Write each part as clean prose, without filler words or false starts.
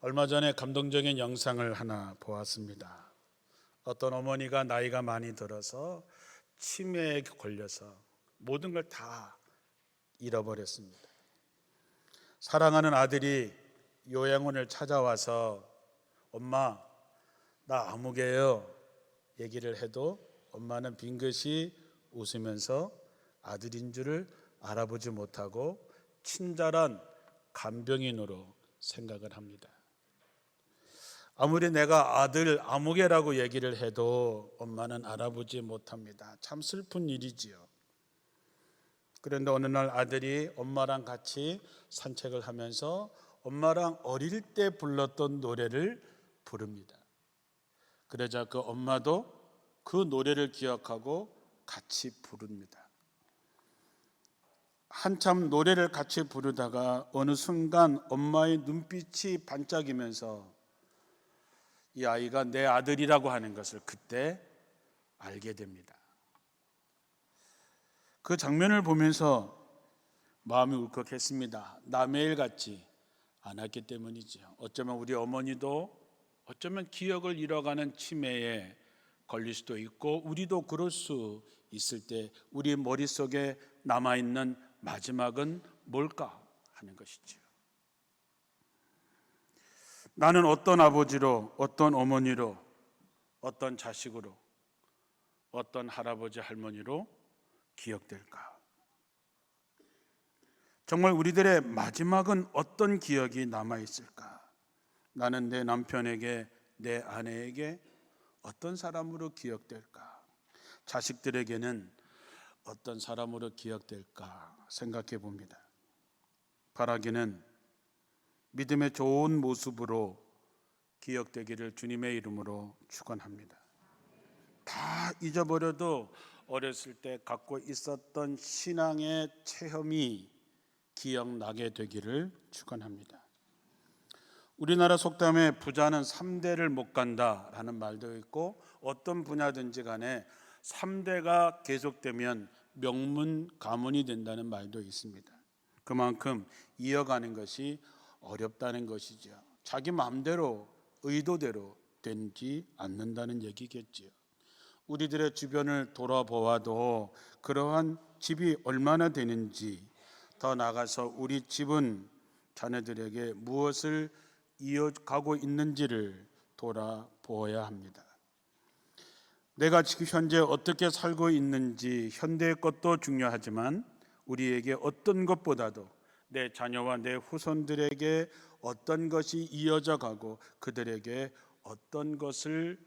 얼마 전에 감동적인 영상을 하나 보았습니다. 어떤 어머니가 나이가 많이 들어서 치매에 걸려서 모든 걸 다 잃어버렸습니다. 사랑하는 아들이 요양원을 찾아와서 엄마, 나 아무개요 얘기를 해도 엄마는 빙긋이 웃으면서 아들인 줄을 알아보지 못하고 친절한 간병인으로 생각을 합니다. 아무리 내가 아들 아무개라고 얘기를 해도 엄마는 알아보지 못합니다. 참 슬픈 일이지요. 그런데 어느 날 아들이 엄마랑 같이 산책을 하면서 엄마랑 어릴 때 불렀던 노래를 부릅니다. 그러자 그 엄마도 그 노래를 기억하고 같이 부릅니다. 한참 노래를 같이 부르다가 어느 순간 엄마의 눈빛이 반짝이면서 이 아이가 내 아들이라고 하는 것을 그때 알게 됩니다. 그 장면을 보면서 마음이 울컥했습니다. 남의 일 같지 않았기 때문이죠. 어쩌면 우리 어머니도 어쩌면 기억을 잃어가는 치매에 걸릴 수도 있고 우리도 그럴 수 있을 때 우리 머릿속에 남아있는 마지막은 뭘까 하는 것이죠. 나는 어떤 아버지로, 어떤 어머니로, 어떤 자식으로, 어떤 할아버지, 할머니로 기억될까? 정말 우리들의 마지막은 어떤 기억이 남아있을까? 나는 내 남편에게, 내 아내에게 어떤 사람으로 기억될까? 자식들에게는 어떤 사람으로 기억될까 생각해 봅니다. 바라기는 믿음의 좋은 모습으로 기억되기를 주님의 이름으로 축원합니다. 다 잊어버려도 어렸을 때 갖고 있었던 신앙의 체험이 기억나게 되기를 축원합니다. 우리나라 속담에 부자는 3대를 못 간다라는 말도 있고 어떤 분야든지 간에 3대가 계속되면 명문 가문이 된다는 말도 있습니다. 그만큼 이어가는 것이 어렵다는 것이죠. 자기 마음대로 의도대로 되지 않는다는 얘기겠지요. 우리들의 주변을 돌아보아도 그러한 집이 얼마나 되는지, 더 나아가서 우리 집은 자녀들에게 무엇을 이어가고 있는지를 돌아보아야 합니다. 내가 지금 현재 어떻게 살고 있는지 현대의 것도 중요하지만 우리에게 어떤 것보다도 내 자녀와 내 후손들에게 어떤 것이 이어져 가고 그들에게 어떤 것을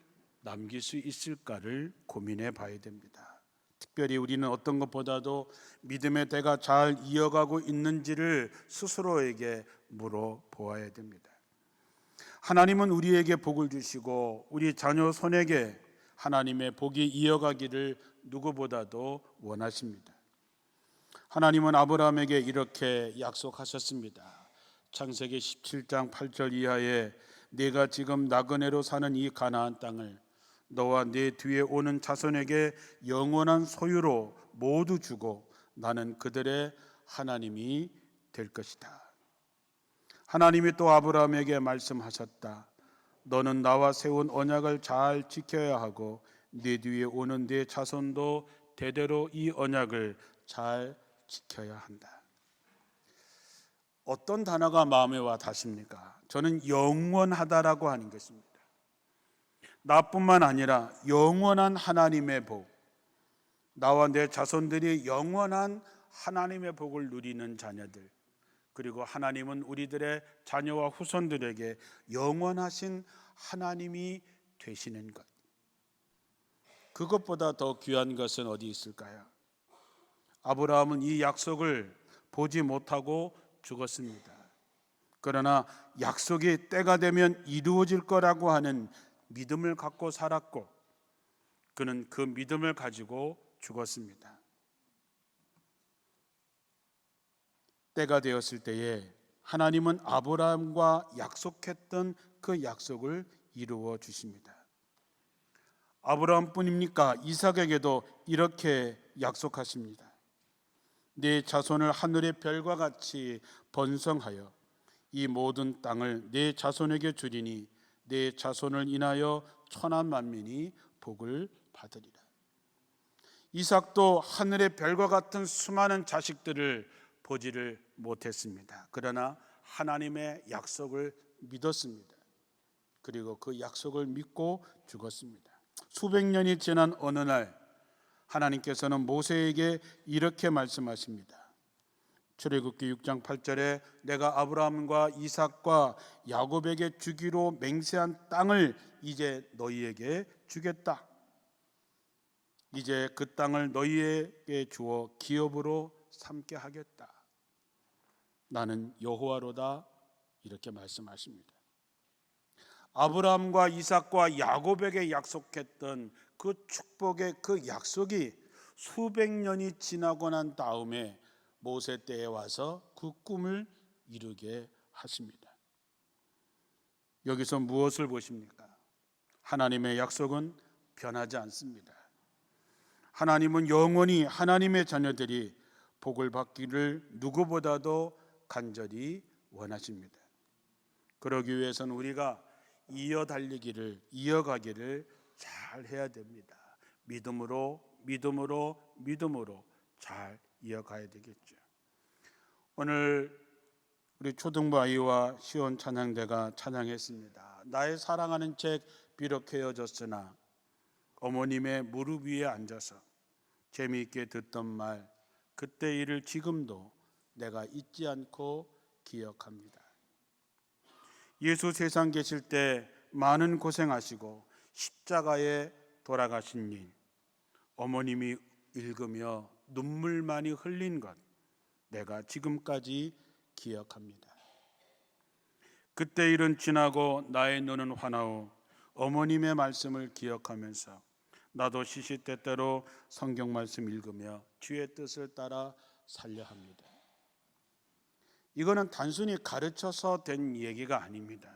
남길 수 있을까를 고민해 봐야 됩니다. 특별히 우리는 어떤 것보다도 믿음의 대가 잘 이어가고 있는지를 스스로에게 물어보아야 됩니다. 하나님은 우리에게 복을 주시고 우리 자녀 손에게 하나님의 복이 이어가기를 누구보다도 원하십니다. 하나님은 아브라함에게 이렇게 약속하셨습니다. 창세기 17장 8절 이하에 네가 지금 나그네로 사는 이 가나안 땅을 너와 네 뒤에 오는 자손에게 영원한 소유로 모두 주고 나는 그들의 하나님이 될 것이다. 하나님이 또 아브라함에게 말씀하셨다. 너는 나와 세운 언약을 잘 지켜야 하고 네 뒤에 오는 네 자손도 대대로 이 언약을 잘 지켜야 한다. 어떤 단어가 마음에 와 닿습니까? 저는 영원하다라고 하는 것입니다. 나뿐만 아니라 영원한 하나님의 복, 나와 내 자손들이 영원한 하나님의 복을 누리는 자녀들, 그리고 하나님은 우리들의 자녀와 후손들에게 영원하신 하나님이 되시는 것, 그것보다 더 귀한 것은 어디 있을까요? 아브라함은 이 약속을 보지 못하고 죽었습니다. 그러나 약속이 때가 되면 이루어질 거라고 하는 믿음을 갖고 살았고 그는 그 믿음을 가지고 죽었습니다. 때가 되었을 때에 하나님은 아브라함과 약속했던 그 약속을 이루어 주십니다. 아브라함뿐입니까? 이삭에게도 이렇게 약속하십니다. 네 자손을 하늘의 별과 같이 번성하여 이 모든 땅을 내 자손에게 주리니 내 자손을 인하여 천한 만민이 복을 받으리라. 이삭도 하늘의 별과 같은 수많은 자식들을 보지를 못했습니다. 그러나 하나님의 약속을 믿었습니다. 그리고 그 약속을 믿고 죽었습니다. 수백 년이 지난 어느 날 하나님께서는 모세에게 이렇게 말씀하십니다. 출애굽기 6장 8절에 내가 아브라함과 이삭과 야곱에게 주기로 맹세한 땅을 이제 너희에게 주겠다. 이제 그 땅을 너희에게 주어 기업으로 삼게 하겠다. 나는 여호와로다. 이렇게 말씀하십니다. 아브라함과 이삭과 야곱에게 약속했던 그 축복의 그 약속이 수백 년이 지나고 난 다음에 모세 때에 와서 그 꿈을 이루게 하십니다. 여기서 무엇을 보십니까? 하나님의 약속은 변하지 않습니다. 하나님은 영원히 하나님의 자녀들이 복을 받기를 누구보다도 간절히 원하십니다. 그러기 위해서는 우리가 이어가기를 잘 해야 됩니다. 믿음으로 잘 이어가야 되겠죠. 오늘 우리 초등부 아이와 시온 찬양대가 찬양했습니다. 나의 사랑하는 책 비록 헤어졌으나 어머님의 무릎 위에 앉아서 재미있게 듣던 말 그때 일을 지금도 내가 잊지 않고 기억합니다. 예수 세상 계실 때 많은 고생하시고 십자가에 돌아가신 일, 어머님이 읽으며 눈물 많이 흘린 것 내가 지금까지 기억합니다. 그때 일은 지나고 나의 눈은 환하오 어머님의 말씀을 기억하면서 나도 시시때때로 성경 말씀 읽으며 주의 뜻을 따라 살려 합니다. 이거는 단순히 가르쳐서 된 얘기가 아닙니다.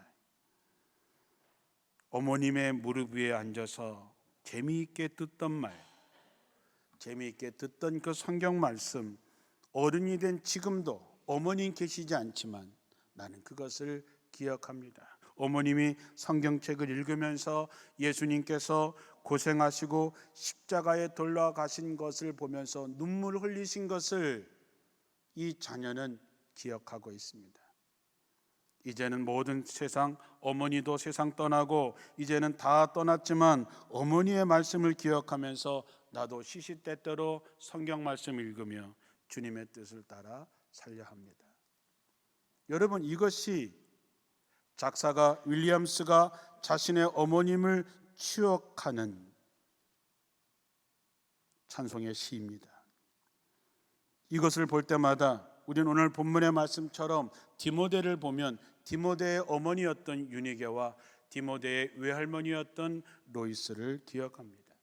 어머님의 무릎 위에 앉아서 재미있게 듣던 말, 재미있게 듣던 그 성경 말씀, 어른이 된 지금도 어머님 계시지 않지만 나는 그것을 기억합니다. 어머님이 성경책을 읽으면서 예수님께서 고생하시고 십자가에 돌아가신 것을 보면서 눈물 흘리신 것을 이 자녀는 기억하고 있습니다. 이제는 모든 세상, 어머니도 세상 떠나고 이제는 다 떠났지만 어머니의 말씀을 기억하면서 나도 시시때때로 성경 말씀 읽으며 주님의 뜻을 따라 살려 합니다. 여러분, 이것이 작사가 윌리엄스가 자신의 어머님을 추억하는 찬송의 시입니다. 이것을 볼 때마다 우리는 오늘 본문의 말씀처럼 디모데를 보면 디모데의 어머니였던 유니게와 디모데의 외할머니였던 로이스를 기억합니다.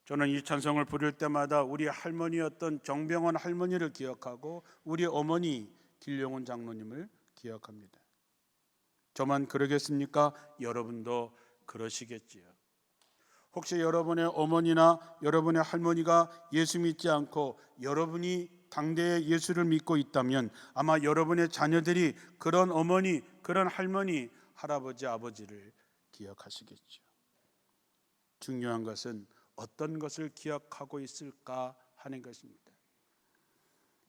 저는 이 찬송을 부를 때마다 우리 할머니였던 정병원 할머니를 기억하고 우리 어머니 길용훈 장로님을 기억합니다. 저만 그러겠습니까? 여러분도 그러시겠지요. 혹시 여러분의 어머니나 여러분의 할머니가 예수 믿지 않고 여러분이 당대의 예수를 믿고 있다면 아마 여러분의 자녀들이 그런 어머니, 그런 할머니, 할아버지, 아버지를 기억하시겠죠. 중요한 것은 어떤 것을 기억하고 있을까 하는 것입니다.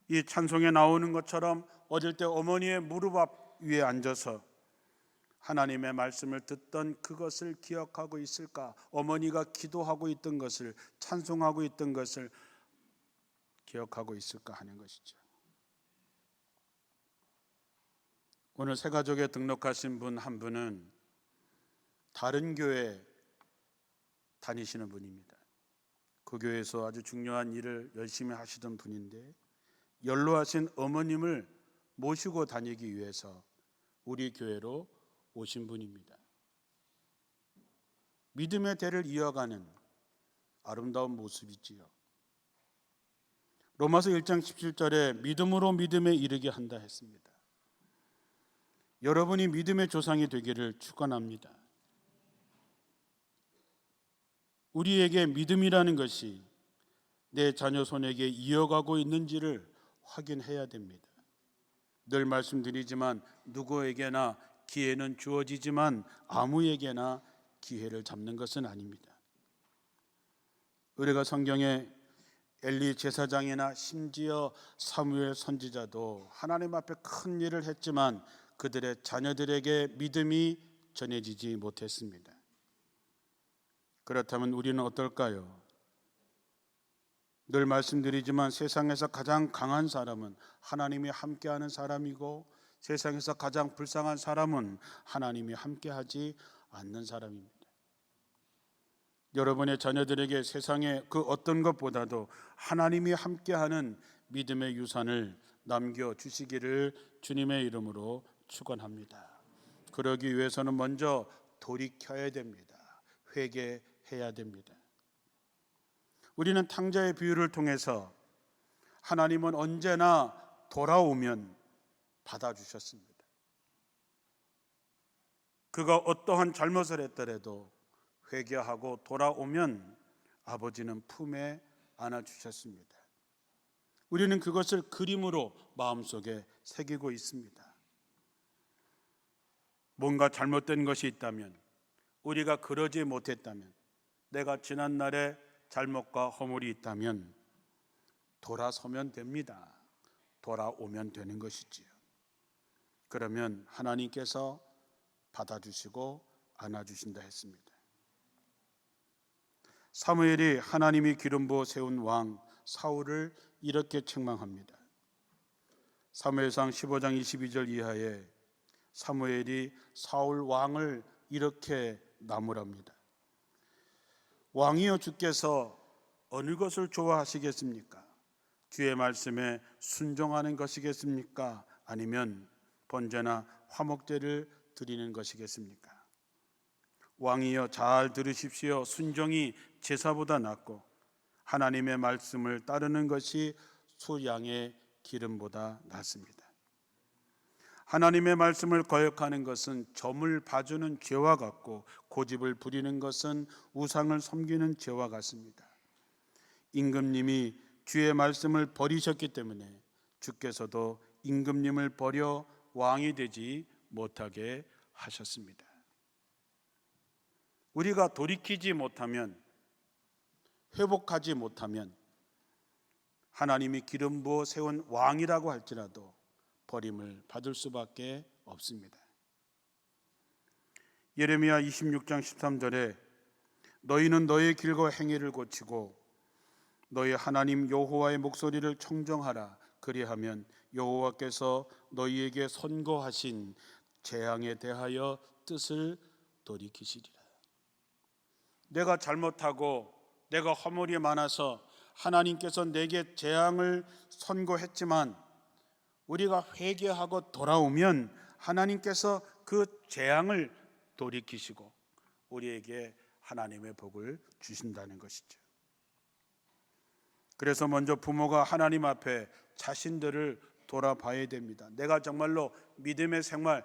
이 찬송에 나오는 것처럼 어릴 때 어머니의 무릎 위에 앉아서 하나님의 말씀을 듣던 그것을 기억하고 있을까? 어머니가 기도하고 있던 것을, 찬송하고 있던 것을 기억하고 있을까 하는 것이죠. 오늘 새가족에 등록하신 분 한 분은 다른 교회 다니시는 분입니다. 그 교회에서 아주 중요한 일을 열심히 하시던 분인데 연로하신 어머님을 모시고 다니기 위해서 우리 교회로 오신 분입니다. 믿음의 대를 이어가는 아름다운 모습이지요. 로마서 1장 17절에 믿음으로 믿음에 이르게 한다 했습니다. 여러분이 믿음의 조상이 되기를 축원합니다. 우리에게 믿음이라는 것이 내 자녀 손에게 이어가고 있는지를 확인해야 됩니다. 늘 말씀드리지만 누구에게나 기회는 주어지지만 아무에게나 기회를 잡는 것은 아닙니다. 우리가 성경에 엘리 제사장이나 심지어 사무엘 선지자도 하나님 앞에 큰 일을 했지만 그들의 자녀들에게 믿음이 전해지지 못했습니다. 그렇다면 우리는 어떨까요? 늘 말씀드리지만 세상에서 가장 강한 사람은 하나님이 함께하는 사람이고 세상에서 가장 불쌍한 사람은 하나님이 함께하지 않는 사람입니다. 여러분의 자녀들에게 세상의 그 어떤 것보다도 하나님이 함께하는 믿음의 유산을 남겨주시기를 주님의 이름으로 축원합니다. 그러기 위해서는 먼저 돌이켜야 됩니다. 회개해야 됩니다. 우리는 탕자의 비유를 통해서 하나님은 언제나 돌아오면 받아주셨습니다. 그가 어떠한 잘못을 했더라도 회개하고 돌아오면 아버지는 품에 안아주셨습니다. 우리는 그것을 그림으로 마음속에 새기고 있습니다. 뭔가 잘못된 것이 있다면, 우리가 그러지 못했다면, 내가 지난날에 잘못과 허물이 있다면 돌아서면 됩니다. 돌아오면 되는 것이지요. 그러면 하나님께서 받아주시고 안아주신다 했습니다. 사무엘이 하나님이 기름 부어 세운 왕 사울을 이렇게 책망합니다. 사무엘상 15장 22절 이하에 사무엘이 사울 왕을 이렇게 나무랍니다. 왕이여, 주께서 어느 것을 좋아하시겠습니까? 주의 말씀에 순종하는 것이겠습니까? 아니면 번제나 화목제를 드리는 것이겠습니까? 왕이여, 잘 들으십시오. 순종이 제사보다 낫고 하나님의 말씀을 따르는 것이 수양의 기름보다 낫습니다. 하나님의 말씀을 거역하는 것은 점을 봐주는 죄와 같고 고집을 부리는 것은 우상을 섬기는 죄와 같습니다. 임금님이 주의 말씀을 버리셨기 때문에 주께서도 임금님을 버려 왕이 되지 못하게 하셨습니다. 우리가 돌이키지 못하면, 회복하지 못하면 하나님이 기름 부어 세운 왕이라고 할지라도 버림을 받을 수밖에 없습니다. 예레미야 26장 13절에 너희는 너의 길과 행위를 고치고 너희 하나님 여호와의 목소리를 청정하라. 그리하면 여호와께서 너희에게 선고하신 재앙에 대하여 뜻을 돌이키시리라. 내가 잘못하고 내가 허물이 많아서 하나님께서 내게 재앙을 선고했지만 우리가 회개하고 돌아오면 하나님께서 그 재앙을 돌이키시고 우리에게 하나님의 복을 주신다는 것이죠. 그래서 먼저 부모가 하나님 앞에 자신들을 돌아봐야 됩니다. 내가 정말로 믿음의 생활,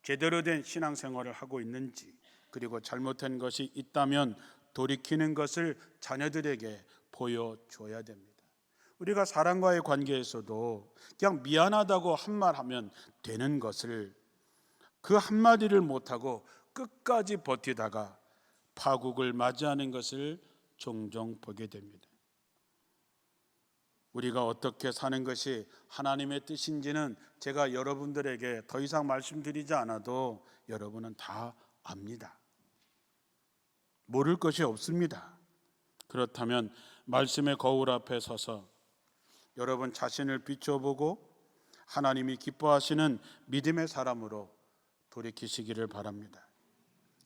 제대로 된 신앙생활을 하고 있는지, 그리고 잘못한 것이 있다면 돌이키는 것을 자녀들에게 보여줘야 됩니다. 우리가 사람과의 관계에서도 그냥 미안하다고 한말 하면 되는 것을 그 한마디를 못하고 끝까지 버티다가 파국을 맞이하는 것을 종종 보게 됩니다. 우리가 어떻게 사는 것이 하나님의 뜻인지는 제가 여러분들에게 더 이상 말씀드리지 않아도 여러분은 다 압니다. 모를 것이 없습니다. 그렇다면 말씀의 거울 앞에 서서 여러분 자신을 비춰보고 하나님이 기뻐하시는 믿음의 사람으로 돌이키시기를 바랍니다.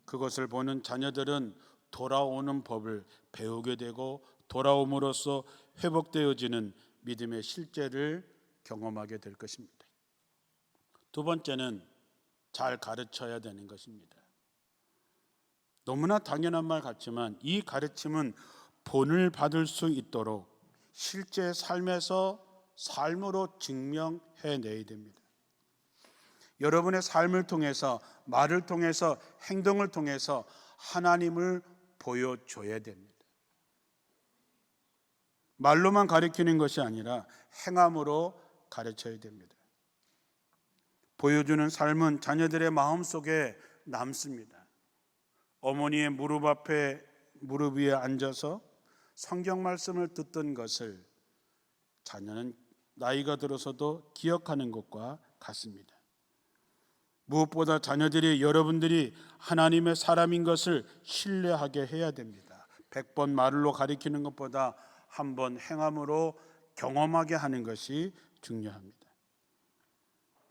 그것을 보는 자녀들은 돌아오는 법을 배우게 되고 돌아옴으로써 회복되어지는 믿음의 실제를 경험하게 될 것입니다. 두 번째는 잘 가르쳐야 되는 것입니다. 너무나 당연한 말 같지만 이 가르침은 본을 받을 수 있도록 실제 삶에서 삶으로 증명해내야 됩니다. 여러분의 삶을 통해서, 말을 통해서, 행동을 통해서 하나님을 보여줘야 됩니다. 말로만 가르치는 것이 아니라 행함으로 가르쳐야 됩니다. 보여주는 삶은 자녀들의 마음속에 남습니다. 어머니의 무릎 위에 앉아서 성경 말씀을 듣던 것을 자녀는 나이가 들어서도 기억하는 것과 같습니다. 무엇보다 자녀들이 여러분들이 하나님의 사람인 것을 신뢰하게 해야 됩니다. 100번 말로 가리키는 것보다 한 번 행함으로 경험하게 하는 것이 중요합니다.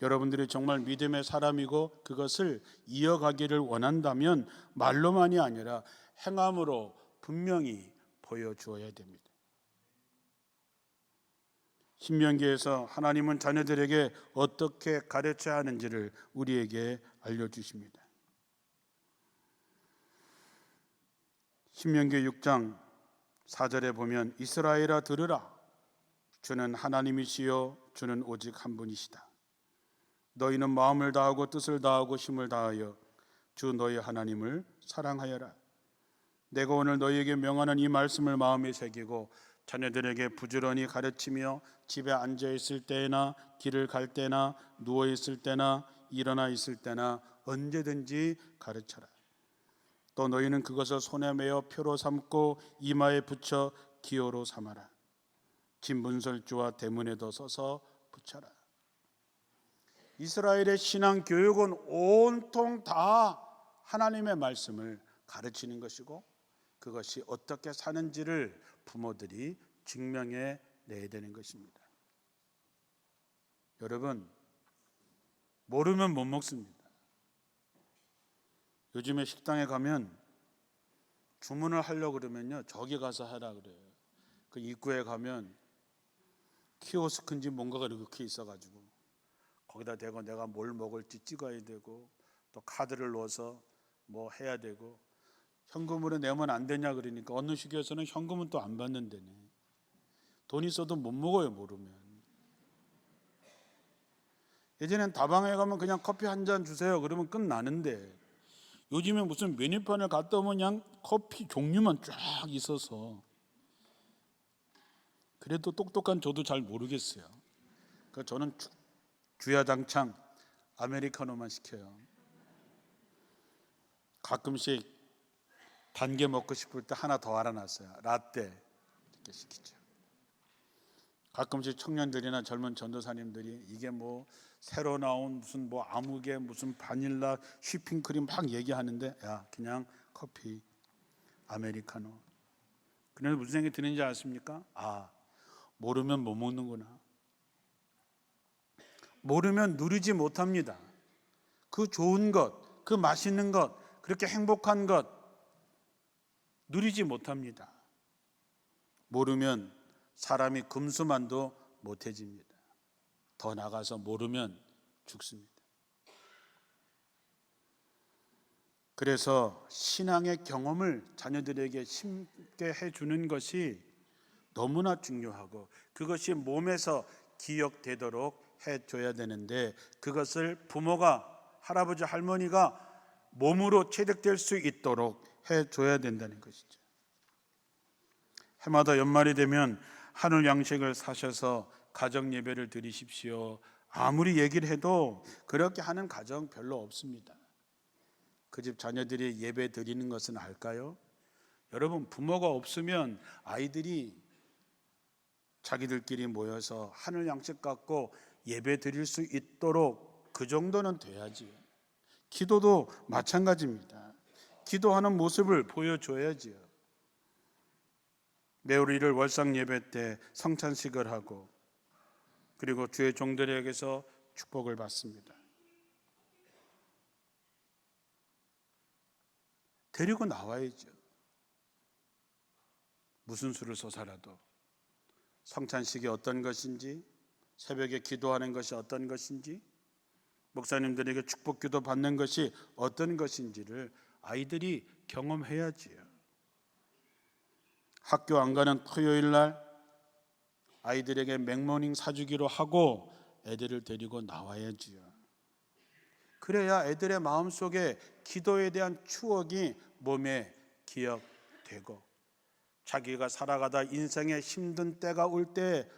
여러분들이 정말 믿음의 사람이고 그것을 이어가기를 원한다면 말로만이 아니라 행함으로 분명히 보여주어야 됩니다. 신명기에서 하나님은 자녀들에게 어떻게 가르쳐야 하는지를 우리에게 알려주십니다. 신명기 6장 4절에 보면 이스라엘아 들으라. 주는 하나님이시요 주는 오직 한 분이시다. 너희는 마음을 다하고 뜻을 다하고 힘을 다하여 주 너희 하나님을 사랑하여라. 내가 오늘 너희에게 명하는 이 말씀을 마음에 새기고 자녀들에게 부지런히 가르치며 집에 앉아 있을 때나 길을 갈 때나 누워 있을 때나 일어나 있을 때나 언제든지 가르쳐라. 또 너희는 그것을 손에 메어 표로 삼고 이마에 붙여 기호로 삼아라. 진문설주와 대문에도 써서 붙여라. 이스라엘의 신앙 교육은 온통 다 하나님의 말씀을 가르치는 것이고 그것이 어떻게 사는지를 부모들이 증명해 내야 되는 것입니다. 여러분, 모르면 못 먹습니다. 요즘에 식당에 가면 주문을 하려고 그러면요, 저기 가서 하라 그래요. 그 입구에 가면 키오스크인지 뭔가가 이렇게 있어가지고 거기다 대고 내가 뭘 먹을지 찍어야 되고 또 카드를 넣어서 뭐 해야 되고 현금으로 내면 안 되냐 그러니까 어느 시기에서는 현금은 또 안 받는다네. 돈 있어도 못 먹어요, 모르면. 예전엔 다방에 가면 그냥 커피 한 잔 주세요 그러면 끝나는데 요즘에 무슨 메뉴판을 갖다 오면 그냥 커피 종류만 쫙 있어서 그래도 똑똑한 저도 잘 모르겠어요. 그러니까 저는 주야장창 아메리카노만 시켜요. 가끔씩 단 게 먹고 싶을 때 하나 더 알아놨어요. 라떼 이렇게 시키죠. 가끔씩 청년들이나 젊은 전도사님들이 이게 뭐 새로 나온 무슨 뭐 아무개 무슨 바닐라 휘핑크림 막 얘기하는데 야 그냥 커피 아메리카노. 그런데 무슨 생각이 드는지 아십니까? 아 모르면 못 먹는구나. 모르면 누리지 못합니다. 그 좋은 것, 그 맛있는 것, 그렇게 행복한 것 누리지 못합니다. 모르면 사람이 금수만도 못해집니다. 더 나가서 모르면 죽습니다. 그래서 신앙의 경험을 자녀들에게 심게 해주는 것이 너무나 중요하고 그것이 몸에서 기억되도록 해줘야 되는데 그것을 부모가 할아버지 할머니가 몸으로 체득될 수 있도록 해줘야 된다는 것이죠. 해마다 연말이 되면 한울 양식을 사셔서 가정 예배를 드리십시오. 아무리 얘기를 해도 그렇게 하는 가정 별로 없습니다. 그 집 자녀들이 예배 드리는 것은 알까요? 여러분 부모가 없으면 아이들이 자기들끼리 모여서 한울 양식 갖고 예배 드릴 수 있도록 그 정도는 돼야지요. 기도도 마찬가지입니다. 기도하는 모습을 보여줘야지요. 매우리를 월상 예배 때 성찬식을 하고 그리고 주의 종들에게서 축복을 받습니다. 데리고 나와야죠. 무슨 수를 써서라도 성찬식이 어떤 것인지 새벽에 기도하는 것이 어떤 것인지 목사님들에게 축복 기도 받는 것이 어떤 것인지를 아이들이 경험해야지요. 학교 안 가는 토요일 날 아이들에게 맥모닝 사주기로 하고 애들을 데리고 나와야지요. 그래야 애들의 마음속에 기도에 대한 추억이 몸에 기억되고 자기가 살아가다 인생의 힘든 때가 올 때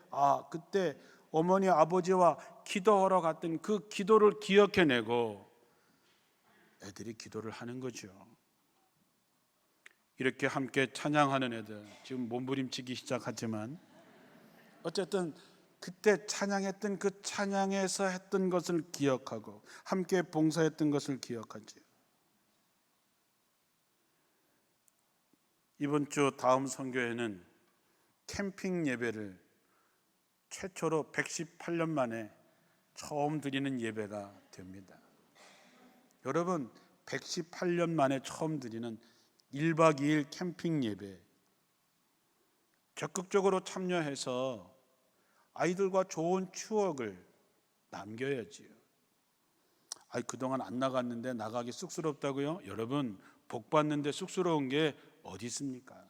그때 어머니 아버지와 기도하러 갔던 그 기도를 기억해내고 애들이 기도를 하는 거죠. 이렇게 함께 찬양하는 애들, 지금 몸부림치기 시작하지만 어쨌든 그때 찬양했던 그 찬양에서 했던 것을 기억하고 함께 봉사했던 것을 기억하죠. 이번 주 다음 선교회는 캠핑 예배를 최초로 118년 만에 처음 드리는 예배가 됩니다. 여러분, 118년 만에 처음 드리는 1박 2일 캠핑 예배, 적극적으로 참여해서 아이들과 좋은 추억을 남겨야지요. 그동안 안 나갔는데 나가기 쑥스럽다고요? 여러분, 복 받는데 쑥스러운 게 어디 있습니까?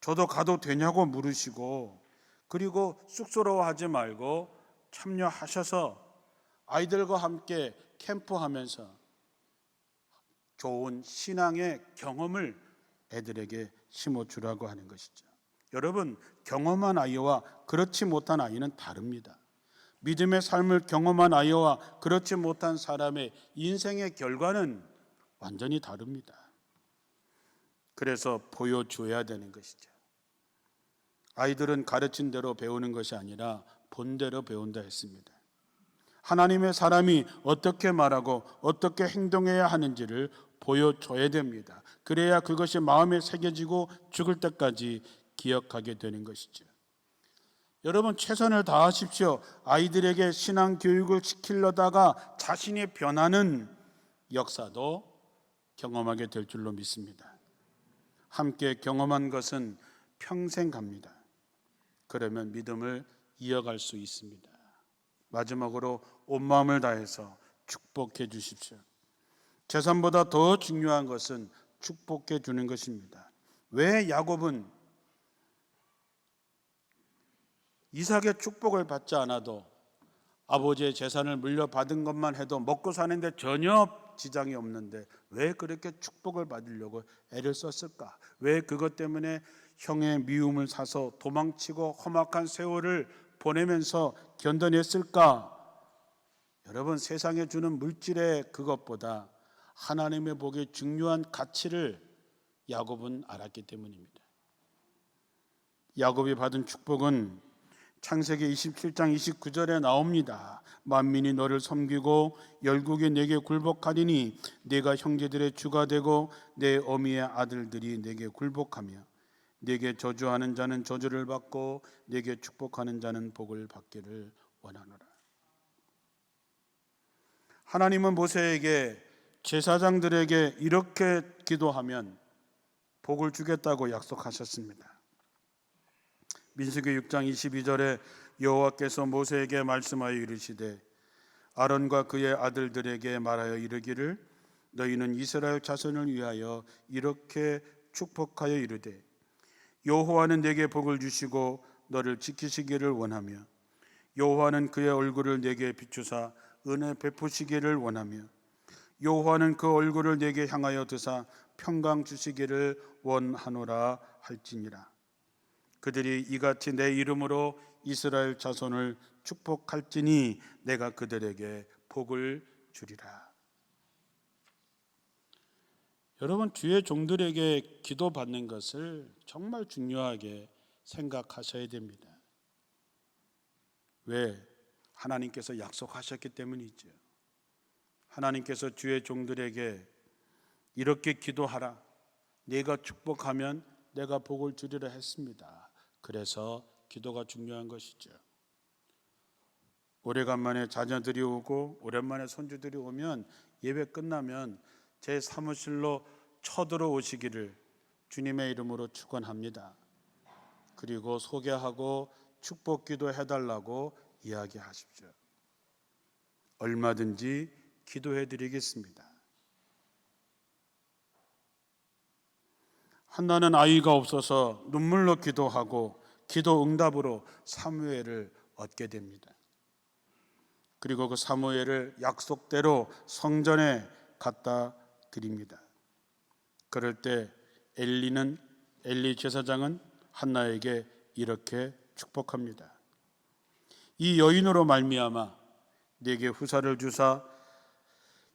저도 가도 되냐고 물으시고, 그리고 쑥스러워하지 말고 참여하셔서 아이들과 함께 캠프하면서 좋은 신앙의 경험을 애들에게 심어주라고 하는 것이죠. 여러분, 경험한 아이와 그렇지 못한 아이는 다릅니다. 믿음의 삶을 경험한 아이와 그렇지 못한 사람의 인생의 결과는 완전히 다릅니다. 그래서 보여줘야 되는 것이죠. 아이들은 가르친 대로 배우는 것이 아니라 본대로 배운다 했습니다. 하나님의 사람이 어떻게 말하고 어떻게 행동해야 하는지를 보여줘야 됩니다. 그래야 그것이 마음에 새겨지고 죽을 때까지 기억하게 되는 것이죠. 여러분, 최선을 다하십시오. 아이들에게 신앙 교육을 시키려다가 자신이 변하는 역사도 경험하게 될 줄로 믿습니다. 함께 경험한 것은 평생 갑니다. 그러면 믿음을 이어갈 수 있습니다. 마지막으로 온 마음을 다해서 축복해 주십시오. 재산보다 더 중요한 것은 축복해 주는 것입니다. 왜 야곱은 이삭의 축복을 받지 않아도 아버지의 재산을 물려받은 것만 해도 먹고 사는데 전혀 지장이 없는데 왜 그렇게 축복을 받으려고 애를 썼을까? 왜 그것 때문에 형의 미움을 사서 도망치고 험악한 세월을 보내면서 견뎌냈을까? 여러분, 세상에 주는 물질의 그것보다 하나님의 복의 중요한 가치를 야곱은 알았기 때문입니다. 야곱이 받은 축복은 창세기 27장 29절에 나옵니다. 만민이 너를 섬기고 열국이 내게 굴복하리니 네가 형제들의 주가 되고 내 어미의 아들들이 내게 굴복하며 네게 저주하는 자는 저주를 받고 네게 축복하는 자는 복을 받기를 원하노라. 하나님은 모세에게 제사장들에게 이렇게 기도하면 복을 주겠다고 약속하셨습니다. 민수기 6장 22절에 여호와께서 모세에게 말씀하여 이르시되 아론과 그의 아들들에게 말하여 이르기를 너희는 이스라엘 자손을 위하여 이렇게 축복하여 이르되 여호와는 내게 복을 주시고 너를 지키시기를 원하며 여호와는 그의 얼굴을 내게 비추사 은혜 베푸시기를 원하며 여호와는 그 얼굴을 내게 향하여 드사 평강 주시기를 원하노라 할지니라. 그들이 이같이 내 이름으로 이스라엘 자손을 축복할지니 내가 그들에게 복을 주리라. 여러분, 주의 종들에게 기도받는 것을 정말 중요하게 생각하셔야 됩니다. 왜? 하나님께서 약속하셨기 때문이죠. 하나님께서 주의 종들에게 이렇게 기도하라, 네가 축복하면 내가 복을 주리라 했습니다. 그래서 기도가 중요한 것이죠. 오래간만에 자녀들이 오고 오랜만에 손주들이 오면 예배 끝나면 제 사무실로 쳐들어오시기를 주님의 이름으로 축원합니다. 그리고 소개하고 축복 기도 해달라고 이야기하십시오. 얼마든지 기도해 드리겠습니다. 한나는 아이가 없어서 눈물로 기도하고 기도 응답으로 사무엘을 얻게 됩니다. 그리고 그 사무엘을 약속대로 성전에 갖다 드립니다. 그럴 때 엘리 제사장은 한나에게 이렇게 축복합니다. 이 여인으로 말미암아 네게 후사를 주사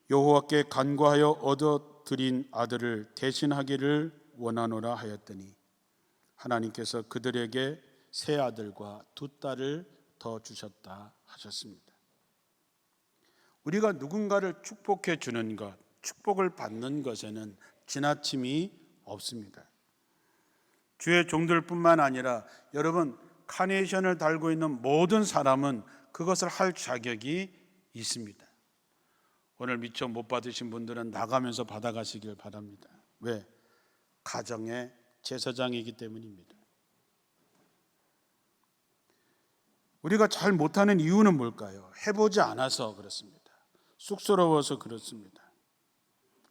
여호와께 간구하여 얻어들인 아들을 대신하기를 원하노라 하였더니 하나님께서 그들에게 세 아들과 두 딸을 더 주셨다 하셨습니다. 우리가 누군가를 축복해 주는 것, 축복을 받는 것에는 지나침이 없습니다. 주의 종들뿐만 아니라 여러분, 카네이션을 달고 있는 모든 사람은 그것을 할 자격이 있습니다. 오늘 미처 못 받으신 분들은 나가면서 받아가시길 바랍니다. 왜? 가정의 제사장이기 때문입니다. 우리가 잘 못하는 이유는 뭘까요? 해보지 않아서 그렇습니다. 쑥스러워서 그렇습니다.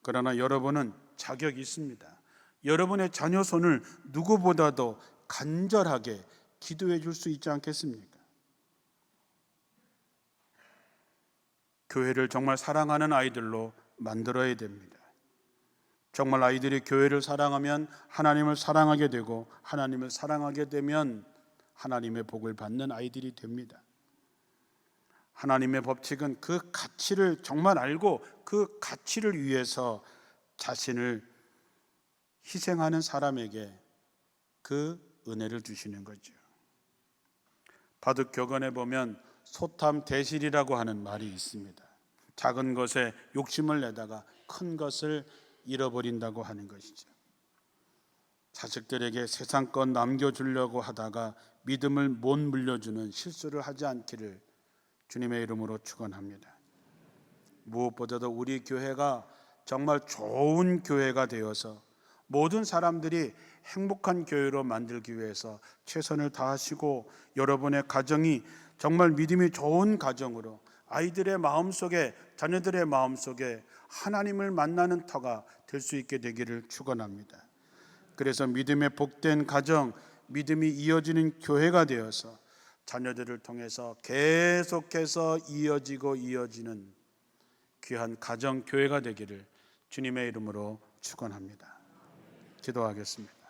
그러나 여러분은 자격이 있습니다. 여러분의 자녀 손을 누구보다도 간절하게 기도해 줄 수 있지 않겠습니까? 교회를 정말 사랑하는 아이들로 만들어야 됩니다. 정말 아이들이 교회를 사랑하면 하나님을 사랑하게 되고, 하나님을 사랑하게 되면 하나님의 복을 받는 아이들이 됩니다. 하나님의 법칙은 그 가치를 정말 알고 그 가치를 위해서 자신을 희생하는 사람에게 그 은혜를 주시는 거죠. 바둑 격언에 보면 소탐대실이라고 하는 말이 있습니다. 작은 것에 욕심을 내다가 큰 것을 잃어버린다고 하는 것이죠. 자식들에게 세상껏 남겨주려고 하다가 믿음을 못 물려주는 실수를 하지 않기를 주님의 이름으로 축원합니다. 무엇보다도 우리 교회가 정말 좋은 교회가 되어서 모든 사람들이 행복한 교회로 만들기 위해서 최선을 다하시고, 여러분의 가정이 정말 믿음이 좋은 가정으로 아이들의 마음속에, 자녀들의 마음속에 하나님을 만나는 터가 될 수 있게 되기를 축원합니다. 그래서 믿음의 복된 가정, 믿음이 이어지는 교회가 되어서 자녀들을 통해서 계속해서 이어지는 귀한 가정 교회가 되기를 주님의 이름으로 축원합니다. 기도하겠습니다.